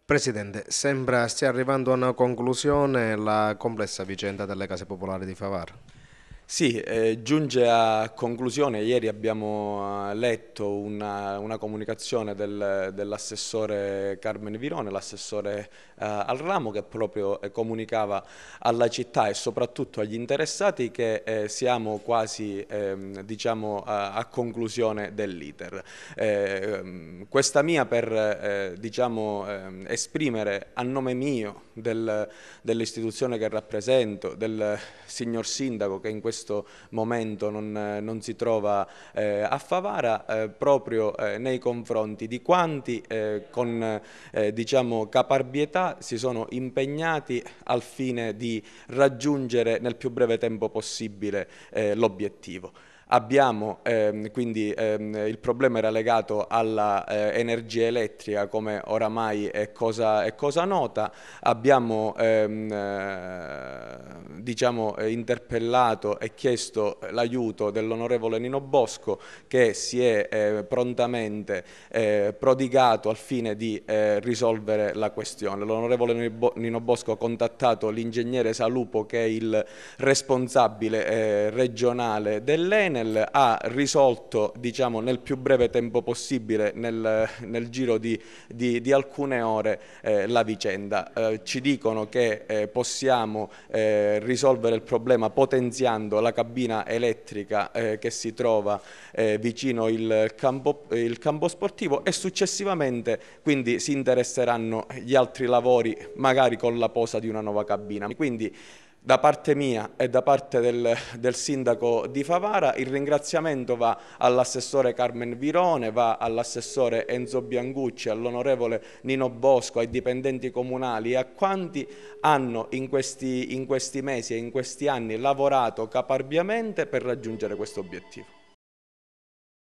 Presidente, sembra stia arrivando a una conclusione la complessa vicenda delle case popolari di Favara. Sì, giunge a conclusione. Ieri abbiamo letto una comunicazione dell'assessore Carmen Virone, l'assessore al ramo, che proprio comunicava alla città e soprattutto agli interessati che siamo quasi diciamo, a conclusione dell'iter. Questa mia per diciamo, esprimere a nome mio, dell'istituzione che rappresento, del signor Sindaco che in questo momento non si trova a Favara, proprio nei confronti di quanti con diciamo, caparbietà si sono impegnati al fine di raggiungere nel più breve tempo possibile l'obiettivo. Abbiamo quindi il problema era legato alla energia elettrica, come oramai è cosa nota. Abbiamo diciamo, interpellato e chiesto l'aiuto dell'onorevole Nino Bosco, che si è prontamente prodigato al fine di risolvere la questione. L'onorevole Nino Bosco ha contattato l'ingegnere Salupo, che è il responsabile regionale dell'Enel, ha risolto diciamo, nel più breve tempo possibile, nel giro di alcune ore, la vicenda. Ci dicono che possiamo risolvere il problema potenziando la cabina elettrica che si trova vicino il campo sportivo, e successivamente quindi si interesseranno gli altri lavori, magari con la posa di una nuova cabina. Quindi, da parte mia e da parte del sindaco di Favara, il ringraziamento va all'assessore Carmen Virone, va all'assessore Enzo Biancucci, all'onorevole Nino Bosco, ai dipendenti comunali e a quanti hanno in questi mesi e in questi anni lavorato caparbiamente per raggiungere questo obiettivo.